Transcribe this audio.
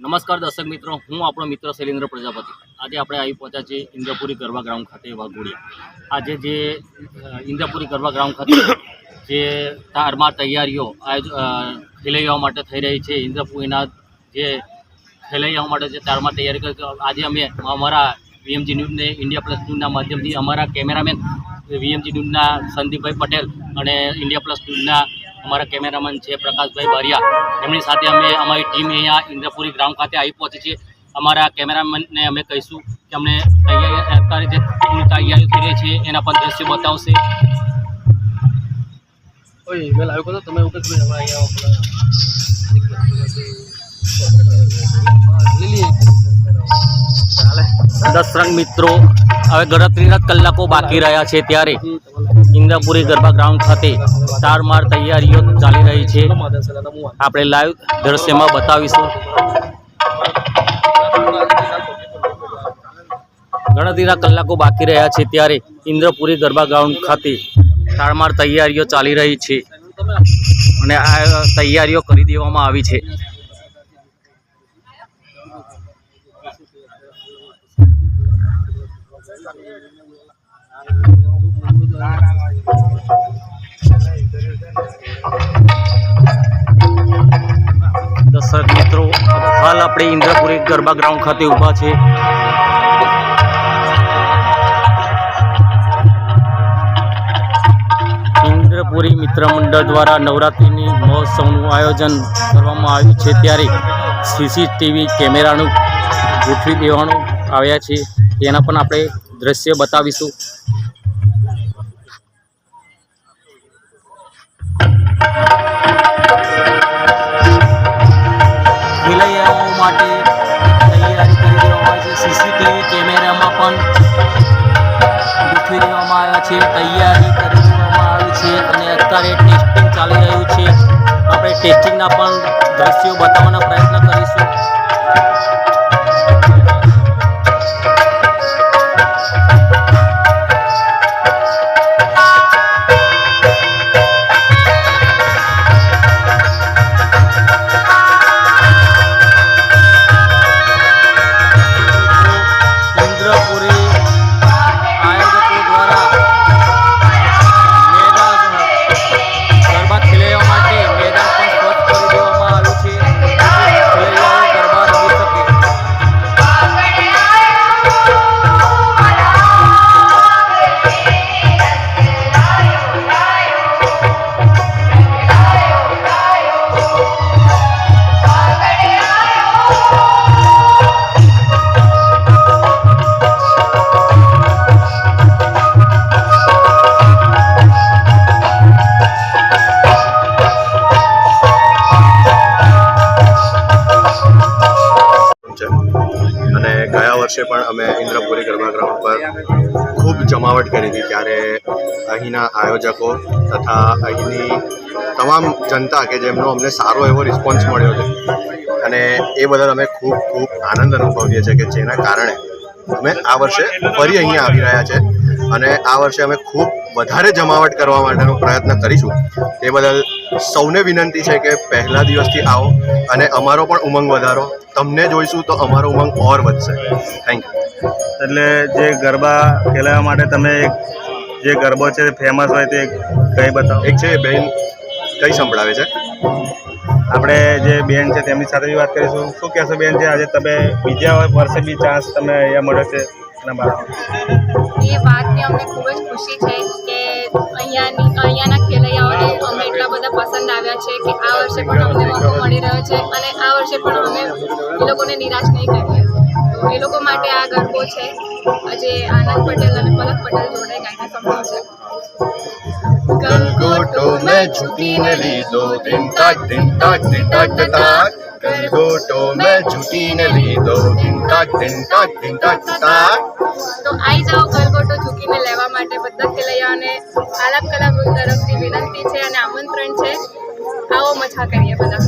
નમસ્કાર દર્શક મિત્રો, હું આપણો મિત્ર શૈલેન્દ્ર પ્રજાપતિ। આજે આપણે આવી પહોંચ્યા છીએ ઇન્દ્રપુરી ગરબા ગ્રાઉન્ડ ખાતે વાઘોડિયા। આજે જે ઇન્દ્રપુરી ગરબા ગ્રાઉન્ડ ખાતે જે તારમાં તૈયારીઓ ખેલૈયાઓ માટે થઈ રહી છે, ઇન્દ્રપુરીના જે ખેલૈયાઓ માટે જે તારમાં તૈયારી કરી, આજે અમે અમારા વીએમજી ન્યૂઝને ઇન્ડિયા પ્લસ ન્યૂઝના માધ્યમથી અમારા કેમેરામેન વીએમજી ન્યૂઝના સંદીપભાઈ પટેલ અને ઇન્ડિયા પ્લસ ન્યૂઝના અમારા કેમેરામેન છે પ્રકાશભાઈ બારિયા, એમની સાથે અમે અમારી ટીમ અહીંયા ઇન્દ્રપુરી ગ્રાઉન્ડ ખાતે આવી પહોંચી છે। અમારા કેમેરામેનને અમે કહીશું કે અમને તૈયારી જે તૈયારી થઈ રહી છે એના પણ દ્રશ્ય બતાવશે। દર્શક મિત્રો, હવે ગણતરીના કલાકો બાકી રહ્યા છે ત્યારે ઇન્દ્રપુરી ગરબા ગ્રાઉન્ડ ખાતે તારમાર તૈયારીઓ ચાલી રહી છે। આપણે લાઈવ દ્રશ્યમાં બતાવીશું। ગણતરીના કલાકો બાકી રહ્યા છે ત્યારે ઇન્દ્રપુરી ગરબા ગ્રાઉન્ડ ખાતે તારમાર તૈયારીઓ ચાલી રહી છે અને આ તૈયારીઓ કરી દેવામાં આવી છે। દર્શક મિત્રો, હાલ આપણે ઇન્દ્રપુરી ગરબા ગ્રાઉન્ડ ખાતે ઊભા છે। ઇન્દ્રપુરી મિત્ર મંડળ દ્વારા નવરાત્રિની મહોત્સવનું આયોજન કરવામાં આવ્યું છે ત્યારે સીસીટીવી કેમેરાનું ગોઠવી દેવાનું આવ્યા છે, તેના પણ આપણે દ્રશ્ય બતાવીશું। ખેલૈયાઓ માટે તૈયારી કરી દેવામાં આવી છે, સીસીટીવી કેમેરામાં પણ ગોઠવી દેવામાં આવ્યા છે, તૈયારી કરી દેવામાં આવી છે અને અત્યારે ટેસ્ટિંગ ચાલી રહ્યું છે। આપણે ટેસ્ટિંગના પણ દ્રશ્યો બતાવવાના પ્રયત્ન કરીશું। અને ગયા વર્ષે પણ અમે ઇન્દ્રપુરી ગરબા ગ્રાઉન્ડ પર ખૂબ જમાવટ કરી હતી, ત્યારે અહીંના આયોજકો તથા અહીંની તમામ જનતા કે જેમનો અમને સારો એવો રિસ્પોન્સ મળ્યો છે અને એ બદલ અમે ખૂબ ખૂબ આનંદ અનુભવીએ છીએ કે જેના કારણે અમે આ વર્ષે ફરી અહીંયા આવી રહ્યા છે અને આ વર્ષે અમે ખૂબ વધારે જમાવટ કરવા માટેનો પ્રયત્ન કરીશું। એ બદલ સૌને વિનંતી છે કે પહેલા દિવસથી આવો અને અમારો પણ ઉમંગ વધારો। તમને જોઈશું તો અમારો ઉમંગ ઓર વધશે। Thank you. એટલે જે ગરબા ખેલાવા માટે તમે જે ગરબો છે ફેમસ હોય તે કઈ બતાવો। એક છે બેન કઈ સંભળાવે છે, આપણે જે બેન છે તેમની સાથે બી વાત કરીશું। શું કહેશો બેન, છે આજે તમે બીજા વર્ષે બી ચાન્સ તમને અહીંયા મળ્યો છે એના બાબતે? એ વાતની અમને ખૂબ જ ખુશી છે કે અહીંયાના ખેલૈયાઓને અમને એટલા બધા પસંદ આવ્યા છે કે આ વર્ષે પણ અમને મોકો મળી રહ્યો છે અને આ વર્ષે પણ અમે એ લોકોને નિરાશ નહીં કરીએ। તો એ લોકો માટે આ ગરબો છે આજે આનંદ પટેલ અને પલક પટેલ જોડે ગાઈને સંભળાવશે। ગલગોટો મેં ઝૂકીને લીધો ધિન તાક ધિન તાક ધિન તાક તાક, ગલગોટો મેં ઝૂકીને લીધો ધિન તાક ધિન તાક ધિન તાક તાક। તો આવી જાઓ ગલગોટો ઝૂકીને લેવા માટે બધા ખેલૈયાઓને આલાપ કલાવૃંદ તરફથી વિનંતી છે અને આમંત્રણ છે। આવો મજા કરીએ બધા।